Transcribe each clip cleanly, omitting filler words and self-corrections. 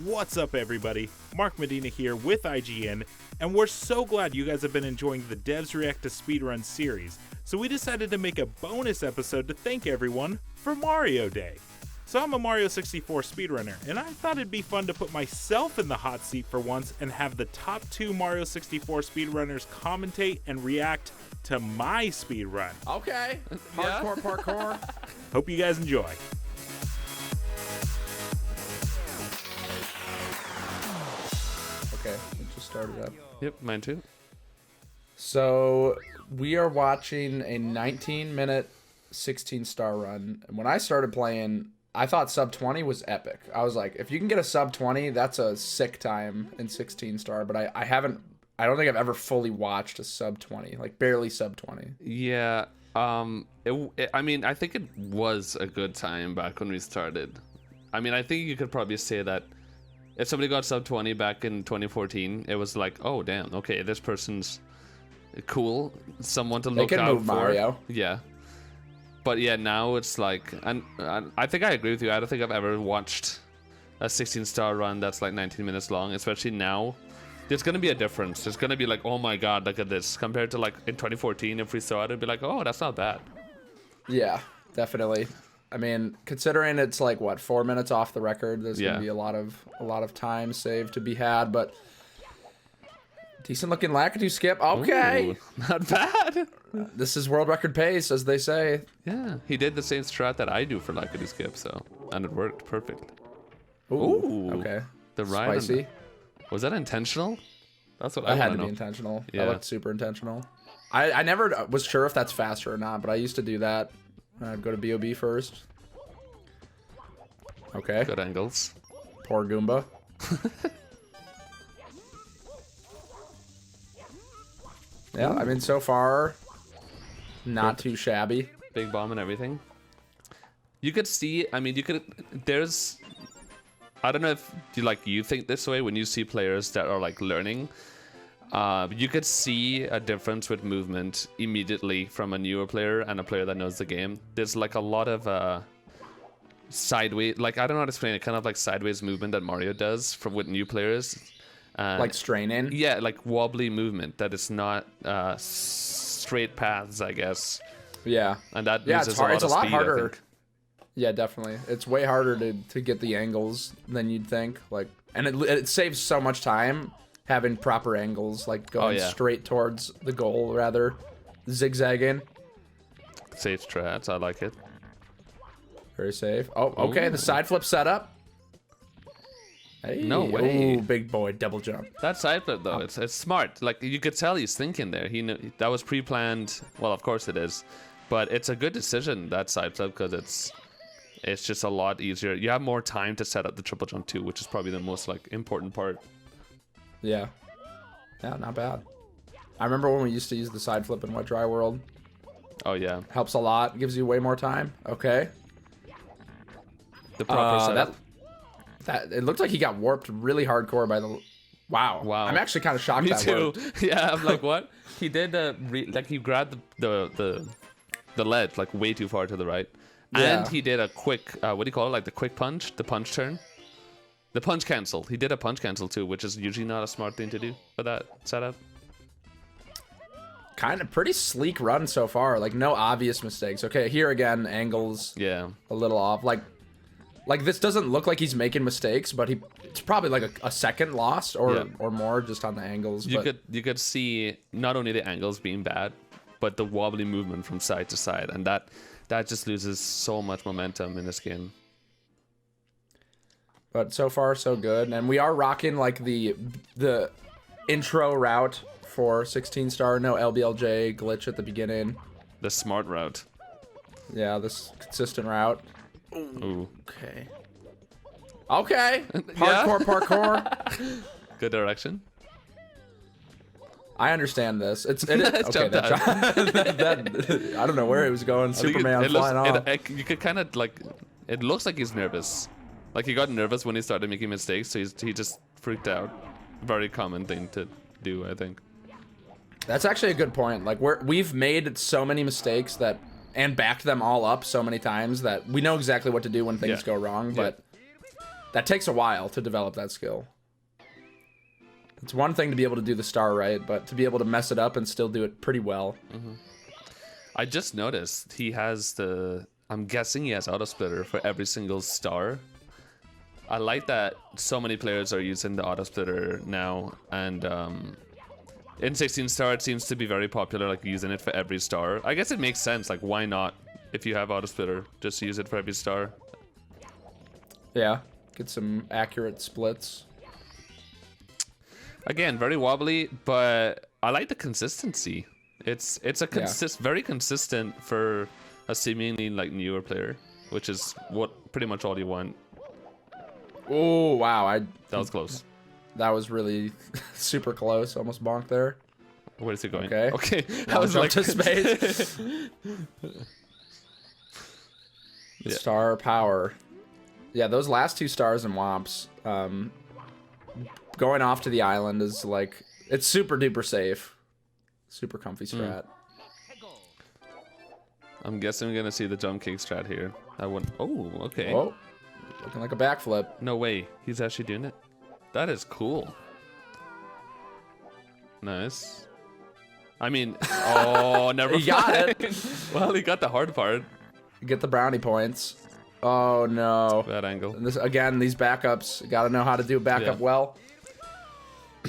What's up, everybody? Mark Medina here with IGN, and we're so glad you guys have been enjoying the Devs React to Speedrun series, so we decided to make a bonus episode to thank everyone for Mario Day. So I'm a Mario 64 speedrunner, and I thought it'd be fun to put myself in the hot seat for once and have the top 2 Mario 64 speedrunners commentate and react to my speedrun. Okay. Hardcore parkour. Hope you guys enjoy. Okay, it just started up. Yep, mine too. So we are watching a 19-minute 16-star run. And when I started playing, I thought sub 20 was epic. I was like, if you can get a sub 20, that's a sick time in 16-star. But I don't think I've ever fully watched a sub 20, like barely sub 20. Yeah. I mean, I think it was a good time back when we started. I mean, I think you could probably say that if somebody got sub 20 back in 2014, it was like, oh damn, okay, this person's cool, someone to look out for. They can move Mario. Yeah. But yeah, now it's like, and I think I agree with you. I don't think I've ever watched a 16-star run that's like 19 minutes long, especially now. There's going to be a difference. There's going to be like, oh my god, look at this. Compared to like in 2014, if we saw it, it'd be like, oh, that's not bad. Yeah, definitely. I mean, considering it's like what, 4 minutes off the record, there's gonna be a lot of time saved to be had. But decent looking Lakitu skip. Okay, ooh, not bad. This is world record pace, as they say. Yeah, he did the same strat that I do for Lakitu skip, so and it worked perfect. Ooh, okay. The ride. Spicy. Was that intentional? That's what I had to know. Be intentional. Yeah. That looked super intentional. I never was sure if that's faster or not, but I used to do that. I'd go to BOB first. Okay. Good angles. Poor Goomba. Yeah, I mean, so far, not too shabby. Big bomb and everything. You could see, I mean, there's, I don't know if you think this way when you see players that are like learning. You could see a difference with movement immediately from a newer player and a player that knows the game. There's like a lot of sideways, like I don't know how to explain it, kind of like sideways movement that Mario does with new players. Like straining? Yeah, like wobbly movement that is not straight paths, I guess. Yeah. And that it's hard. It's a lot speed, harder. Yeah, definitely. It's way harder to get the angles than you'd think. Like, and it saves so much time. Having proper angles, like going straight towards the goal, rather zigzagging. Safe strats, I like it. Very safe. Oh, okay, the side flip setup. Hey, no way. Ooh, big boy, double jump. That side flip though, it's smart. Like you could tell he's thinking there. He knew that was pre-planned. Well, of course it is, but it's a good decision, that side flip, because it's just a lot easier. You have more time to set up the triple jump too, which is probably the most like important part. Yeah, not bad. I remember when we used to use the side flip in Wet Dry World. Oh yeah, helps a lot. Gives you way more time. Okay. The proper setup. That it looked like he got warped really hardcore by the. Wow. I'm actually kind of shocked. Me that too. Worked. Yeah, I'm like, what? He did like he grabbed the ledge like way too far to the right, and he did a quick what do you call it? Like the quick punch, the punch turn. The punch cancel. He did a punch cancel too, which is usually not a smart thing to do for that setup. Kind of pretty sleek run so far. Like no obvious mistakes. Okay, here again, angles. Yeah. A little off. Like this doesn't look like he's making mistakes, but it's probably like a second lost or more just on the angles. You could see not only the angles being bad, but the wobbly movement from side to side, and that just loses so much momentum in this game. But so far, so good. And we are rocking like the intro route for 16-star. No LBLJ glitch at the beginning. The smart route. Yeah, this consistent route. Ooh. Okay. Hardcore parkour. Good direction. I understand this. It is okay. That, I don't know where he was going. Superman flying off. You could kind of like. It looks like he's nervous. Like he got nervous when he started making mistakes, so he just freaked out. Very common thing to do, I think. That's actually a good point. Like we've made so many mistakes and backed them all up so many times that we know exactly what to do when things go wrong. But that takes a while to develop that skill. It's one thing to be able to do the star right, but to be able to mess it up and still do it pretty well. I just noticed he has I'm guessing he has auto splitter for every single star. I like that so many players are using the auto splitter now, and in 16 star it seems to be very popular, like using it for every star. I guess it makes sense, like why not? If you have auto splitter, just use it for every star. Yeah, get some accurate splits. Again, very wobbly, but I like the consistency. It's very consistent for a seemingly like newer player, which is what pretty much all you want. Oh wow, That was close. That was really super close. Almost bonked there. Where is it going? Okay. Okay. I was like to space. Yeah. Star power. Yeah, those last 2 stars and womps. Going off to the island is like, it's super duper safe. Super comfy strat. I'm guessing we're gonna see the jump kick strat here. I wouldn't. Oh, okay. Whoa. Looking like a backflip. No way. He's actually doing it. That is cool. Nice. I mean, oh, never mind. He got it. Well, he got the hard part. Get the brownie points. Oh no. Bad angle. And this again, these backups. Got to know how to do backup well.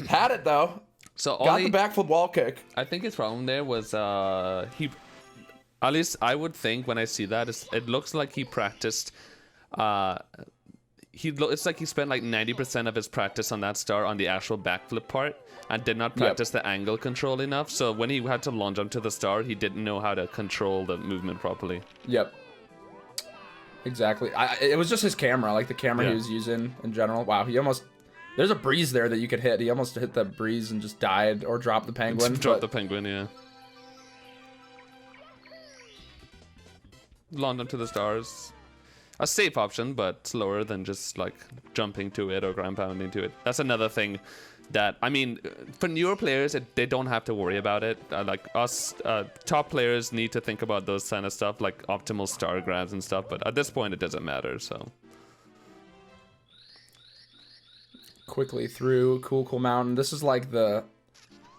Had it though. So Got the backflip wall kick. I think his problem there was he. At least I would think when I see that, it looks like he practiced. It's like he spent like 90% of his practice on that star on the actual backflip part and did not practice the angle control enough. So when he had to long jump to the star, he didn't know how to control the movement properly. Yep. Exactly. It was just his camera, like the camera he was using in general. Wow, he almost... There's a breeze there that you could hit. He almost hit the breeze and just died or dropped the penguin. Dropped the penguin, yeah. Long jump to the stars. A safe option, but slower than just like jumping to it or ground pounding to it. That's another thing that, I mean, for newer players, they don't have to worry about it. Like us, top players need to think about those kind of stuff, like optimal star grabs and stuff. But at this point, it doesn't matter. So quickly through Cool Mountain. This is like the...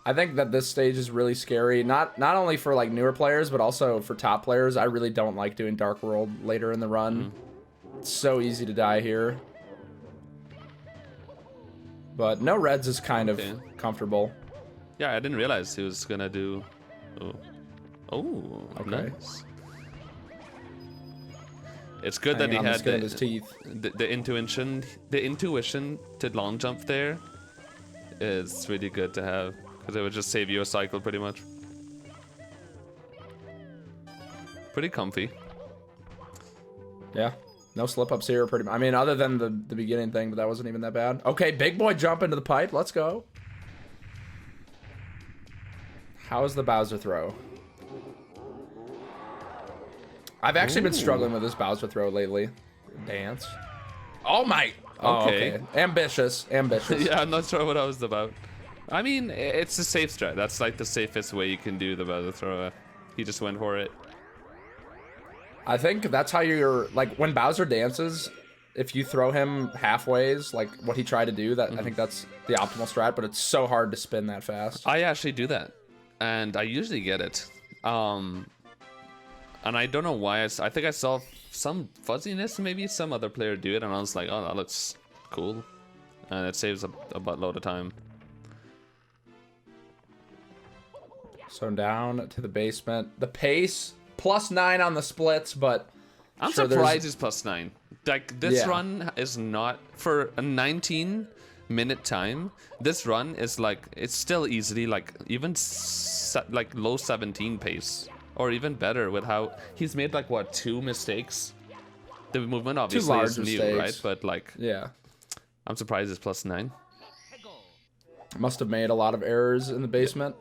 I think that this stage is really scary, not only for like newer players, but also for top players. I really don't like doing Dark World later in the run. It's so easy to die here. But no reds is kind of comfortable. Yeah, I didn't realize he was gonna do... Oh, nice. It's good that he had his teeth. The intuition to long jump there is really good to have. Because it would just save you a cycle, pretty much. Pretty comfy. Yeah. No slip-ups here, pretty much. I mean, other than the beginning thing, but that wasn't even that bad. Okay, big boy jump into the pipe. Let's go. How is the Bowser throw? I've actually been struggling with this Bowser throw lately. Dance. Oh, my... Oh, okay. Ambitious. Yeah, I'm not sure what I was about. I mean, it's a safe strat. That's like the safest way you can do the Bowser throw. He just went for it. I think that's how you're... Like, when Bowser dances, if you throw him halfways, like what he tried to do, that I think that's the optimal strat, but it's so hard to spin that fast. I actually do that, and I usually get it. And I don't know why. I think I saw some fuzziness, maybe some other player do it, and I was like, oh, that looks cool. And it saves a buttload of time. So down to the basement. The pace, +9 on the splits, but... I'm surprised it's +9. Like, this run is not... For a 19-minute time, this run is like... It's still easily, like, even like low 17 pace. Or even better with how... He's made, like, what, 2 mistakes? The movement obviously is new, mistakes. right? But, like... Yeah. I'm surprised it's +9. Must have made a lot of errors in the basement.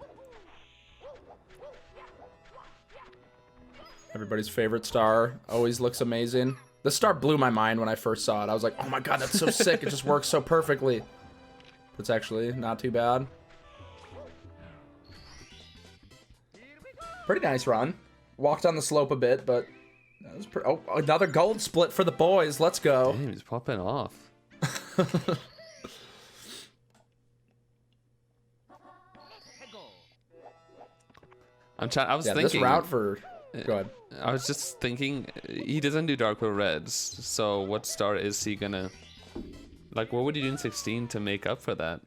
Everybody's favorite star. Always looks amazing. This star blew my mind when I first saw it. I was like, oh my god, that's so sick. It just works so perfectly. It's actually not too bad. Pretty nice run. Walked on the slope a bit, but... That was oh, another gold split for the boys. Let's go. Damn, he's popping off. I was thinking this route for. Go ahead. I was just thinking, he doesn't do Dark World Reds, so what star is he gonna... Like, what would you do in 16 to make up for that?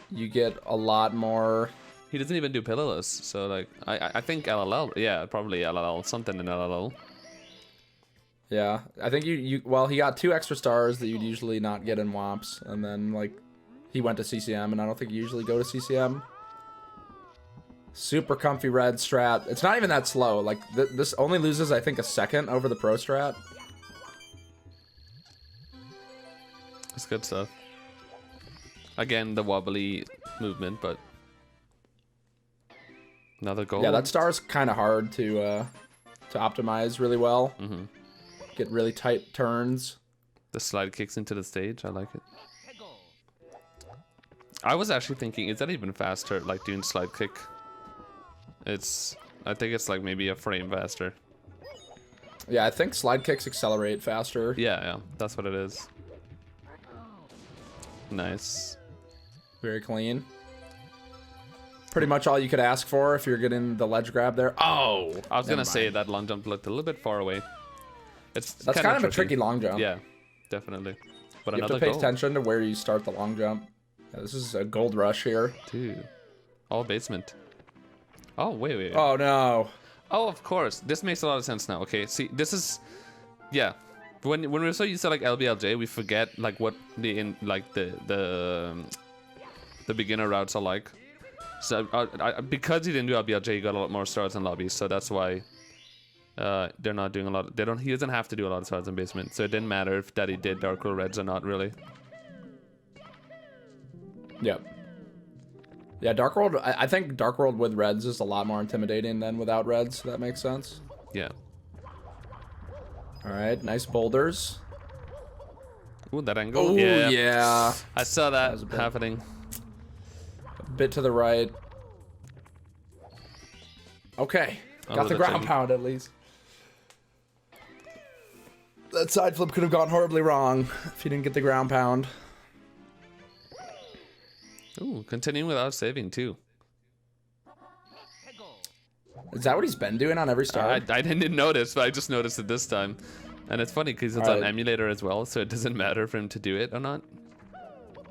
You get a lot more... He doesn't even do Pillarless, so, like, I think LLL, yeah, probably LLL, something in LLL. Yeah, I think well, he got 2 extra stars that you'd usually not get in WOMPs, and then, like, he went to CCM, and I don't think you usually go to CCM. Super comfy red strat. It's not even that slow. Like, this only loses, I think, a second over the pro strat. That's good stuff. Again, the wobbly movement, but... Another goal. Yeah, that star's kind of hard to optimize really well. Mm-hmm. Get really tight turns. The slide kicks into the stage. I like it. I was actually thinking, is that even faster, like doing slide kick? I think it's like maybe a frame faster. Yeah, I think slide kicks accelerate faster. Yeah, that's what it is. Nice. Very clean. Pretty much all you could ask for if you're getting the ledge grab there. Oh! I was gonna say that long jump looked a little bit far away. That's kind of a tricky long jump. Yeah, definitely. But you have to pay attention to where you start the long jump. Yeah, this is a gold rush here. Dude. All basement. Oh, wait. Oh, no. Oh, of course. This makes a lot of sense now. Okay, see, this is... Yeah. When we're so used to, like, LBLJ, we forget, like, what the beginner routes are like. So, because he didn't do LBLJ, he got a lot more stars in lobbies, so that's why they're not doing a lot... He doesn't have to do a lot of stars in basement, so it didn't matter if that he did Dark World Reds or not, really. Yep. Yeah, Dark World, I think Dark World with reds is a lot more intimidating than without reds. That makes sense. Yeah. All right, nice boulders. Ooh, that angle. Oh, yeah. I saw that happening. A bit to the right. Okay. Got the ground pound at least. That side flip could have gone horribly wrong if he didn't get the ground pound. Ooh, continuing without saving too. Is that what he's been doing on every star? I didn't notice, but I just noticed it this time. And it's funny because it's on emulator as well, so it doesn't matter for him to do it or not.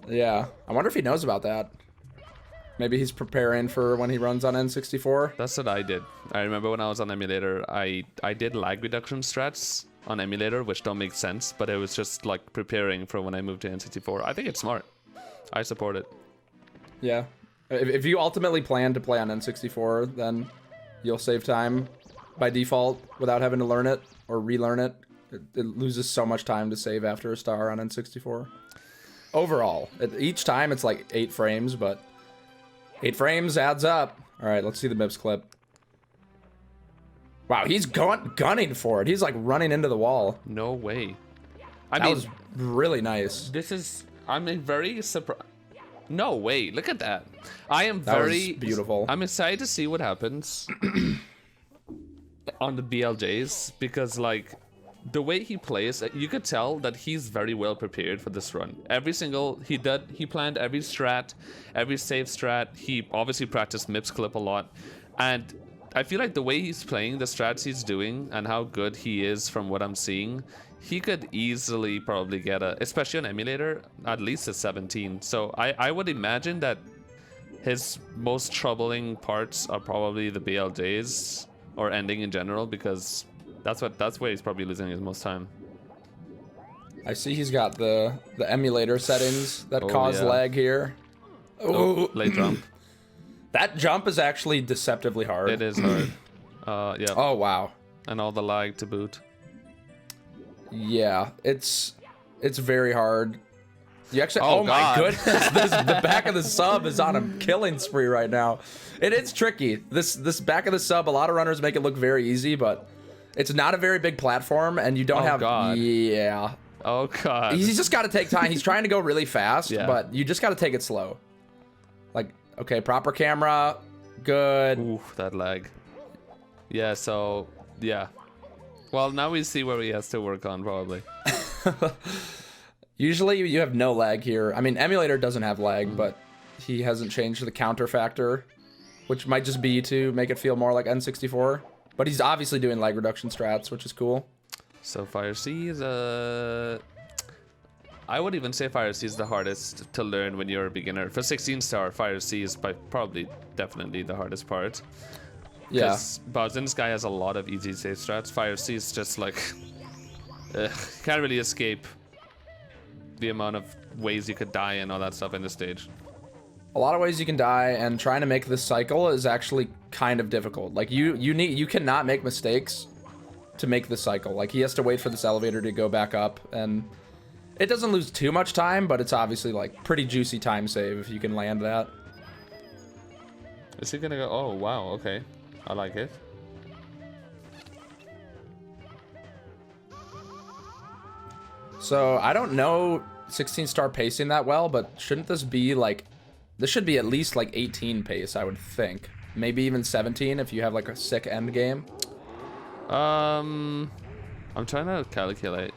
Yeah. I wonder if he knows about that. Maybe he's preparing for when he runs on N64. That's what I did. I remember when I was on emulator, I did lag reduction strats on emulator, which don't make sense, but it was just like preparing for when I moved to N64. I think it's smart. I support it. Yeah. If you ultimately plan to play on N64, then you'll save time by default without having to learn it or relearn it. It loses so much time to save after a star on N64. Overall, each time it's like 8 frames, but 8 frames adds up. All right, let's see the Mips clip. Wow, he's gunning for it. He's like running into the wall. No way. That was really nice. I'm very surprised. No way! Look at that. I am That very was beautiful. I'm excited to see what happens on the BLJs because, like, the way he plays, you could tell that he's very well prepared for this run. He planned every strat, every save strat. He obviously practiced Mips clip a lot, and I feel like the way he's playing, the strats he's doing, and how good he is from what I'm seeing, he could easily probably get especially on emulator, at least a 17. So I would imagine that his most troubling parts are probably the BLJs or ending in general, because that's where he's probably losing his most time. I see he's got the emulator settings that cause lag here. Oh, late jump. That jump is actually deceptively hard. It is hard. Yeah. Oh, wow. And all the lag to boot. Yeah, it's very hard. You actually, Oh, my God. goodness, the back of the sub is on a killing spree right now. It's tricky. This back of the sub, a lot of runners make it look very easy, but it's not a very big platform, and you don't have. God. Yeah. Oh God. He's just got to take time. He's trying to go really fast, Yeah. but you just got to take it slow. Like, okay, proper camera, good. Ooh, that lag. Yeah. So yeah. Well, now we see where he has to work on, probably. Usually you have no lag here. I mean, emulator doesn't have lag, but he hasn't changed the counter factor, which might just be to make it feel more like N64. But he's obviously doing lag reduction strats, which is cool. So Fire C is I would even say Fire C is the hardest to learn when you're a beginner. For 16 star, Fire C is definitely the hardest part. Yeah. Because Bowser Sky has a lot of easy save strats. Fire C is just like can't really escape the amount of ways you could die and all that stuff in the stage. A lot of ways you can die, and trying to make this cycle is actually kind of difficult. Like you cannot make mistakes to make this cycle. Like he has to wait for this elevator to go back up, and it doesn't lose too much time, but it's obviously like pretty juicy time save if you can land that. Is he gonna go? Oh wow, okay, I like it. So I don't know 16 star pacing that well, but shouldn't this be like, this should be at least like 18 pace, I would think. Maybe even 17 if you have like a sick end game. I'm trying to calculate.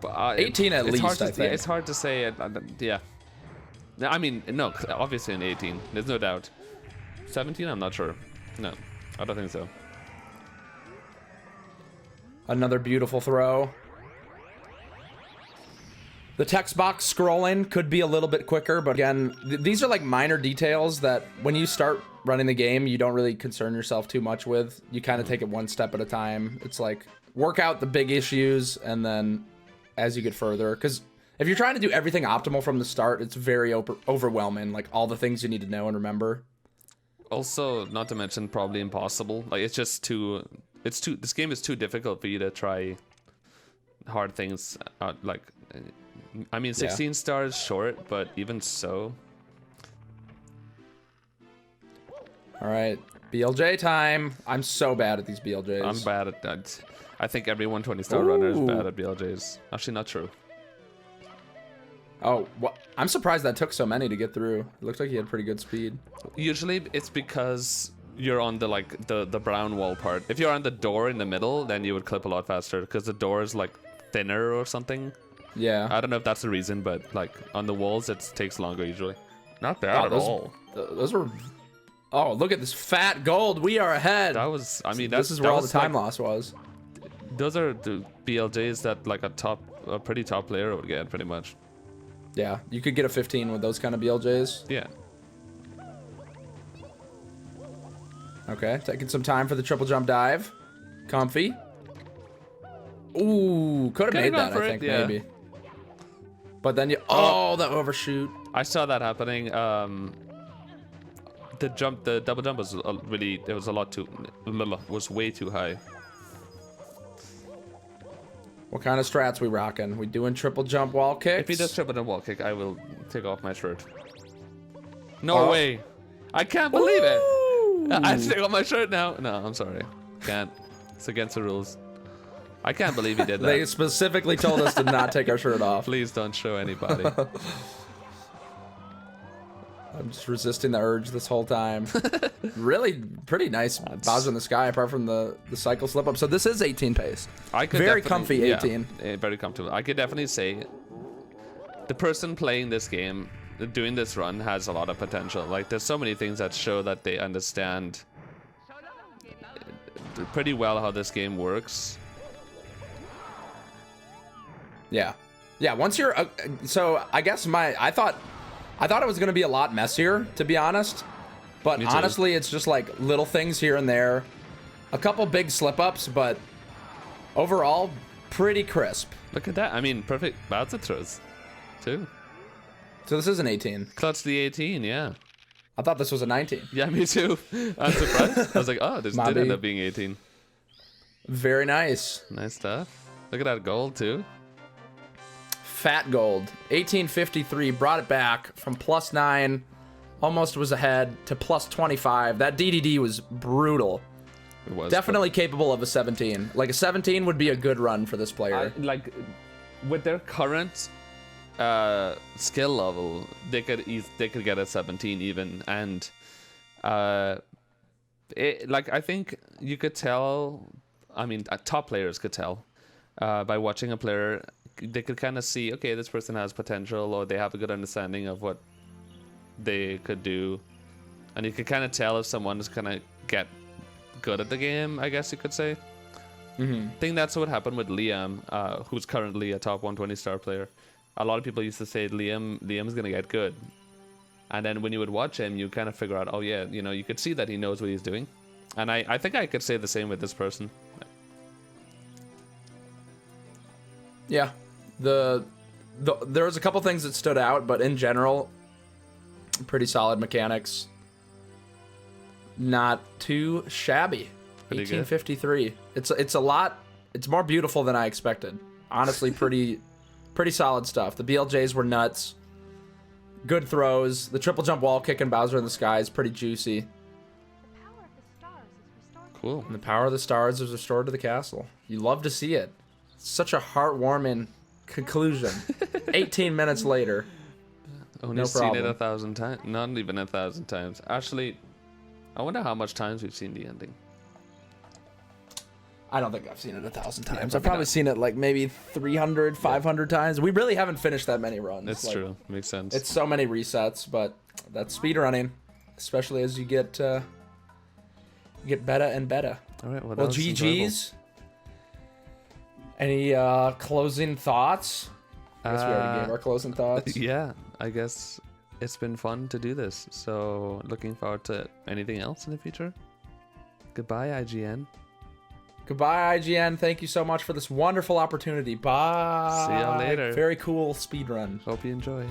But 18 at least, I think. It's hard to say. Yeah. I mean, no, obviously in 18. There's no doubt. 17, I'm not sure. No, I don't think so. Another beautiful throw. The text box scrolling could be a little bit quicker, but again, these are like minor details that when you start running the game, you don't really concern yourself too much with. You kind of take it one step at a time. It's like work out the big issues, and then as you get further, because if you're trying to do everything optimal from the start, it's very overwhelming, like all the things you need to know and remember. Also, not to mention probably impossible. Like it's just too. This game is too difficult for you to try hard things. Like, I mean, 16 stars short, but even so. All right, BLJ time. I'm so bad at these BLJs. I'm bad at that. I think every 120 star runner is bad at BLJs. Actually, not true. Oh, what? I'm surprised that took so many to get through. It looked like he had pretty good speed. Usually, it's because you're on the brown wall part. If you're on the door in the middle, then you would clip a lot faster because the door is like thinner or something. Yeah. I don't know if that's the reason, but like on the walls, it takes longer usually. Not bad at all. Those were. Oh, look at this fat gold. We are ahead. That was. I mean, this is where all the time loss was. Those are the BLJs that like a pretty top player would get, pretty much. Yeah, you could get a 15 with those kind of BLJs. Yeah. Okay, taking some time for the triple jump dive. Comfy. Ooh, could have made that, I think, maybe. But then you... Oh, the overshoot. I saw that happening. The double jump was really... It was was way too high. What kind of strats we rocking? We doing triple jump wall kicks? If he does triple jump wall kick, I will take off my shirt. No way. I can't believe it. I have to take off my shirt now. No, I'm sorry. Can't. It's against the rules. I can't believe he did that. They specifically told us to not take our shirt off. Please don't show anybody. I'm just resisting the urge this whole time. Really pretty nice Bowser in the Sky, apart from the cycle slip up. So this is 18 pace. Very comfy 18. Yeah, very comfortable. I could definitely say the person playing this game, doing this run, has a lot of potential. Like there's so many things that show that they understand pretty well how this game works. Yeah. Yeah, once you're... so I guess I thought it was going to be a lot messier, to be honest. But honestly, it's just like little things here and there. A couple big slip-ups, but overall, pretty crisp. Look at that. I mean, perfect Bowser throws, too. So this is an 18. Clutch the 18, yeah. I thought this was a 19. Yeah, me too. I'm surprised. I was like, oh, this did end up being 18. Very nice. Nice stuff. Look at that gold, too. Fat gold. 1853 brought it back from +9, almost was ahead, to +25. That DDD was brutal. It was definitely capable of a 17. Like a 17 would be a good run for this player. Like with their current skill level, they could get a 17 even, and I think you could tell. I mean, top players could tell by watching a player, they could kind of see, okay, this person has potential, or they have a good understanding of what they could do, and you could kind of tell if someone is gonna get good at the game, I guess you could say. I think that's what happened with Liam, who's currently a top 120 star player. A lot of people used to say Liam's gonna get good, and then when you would watch him, you kind of figure out, oh yeah, you know, you could see that he knows what he's doing. And I think I could say the same with this person. Yeah, there was a couple things that stood out, but in general, pretty solid mechanics. Not too shabby. Pretty 1853. Good. It's a lot. It's more beautiful than I expected. Honestly, pretty solid stuff. The BLJs were nuts. Good throws. The triple jump wall kick and Bowser in the sky is pretty juicy. Cool. And the power of the stars is restored to the castle. You love to see it. Such a heartwarming conclusion. 18 minutes later. Only No seen problem. it 1,000 times. Not even 1,000 times. Actually, I wonder how much times we've seen the ending. I don't think I've seen it 1,000 times. I've probably seen it like maybe 300, 500 times. We really haven't finished that many runs. It's true. Makes sense. It's so many resets, but that's speedrunning, especially as you get better and better. All right. Well, Well, that was enjoyable. GG's. Any closing thoughts? I guess we already gave our closing thoughts. Yeah, I guess it's been fun to do this. So looking forward to anything else in the future. Goodbye, IGN. Goodbye, IGN. Thank you so much for this wonderful opportunity. Bye. See y'all later. Very cool speedrun. Hope you enjoy it.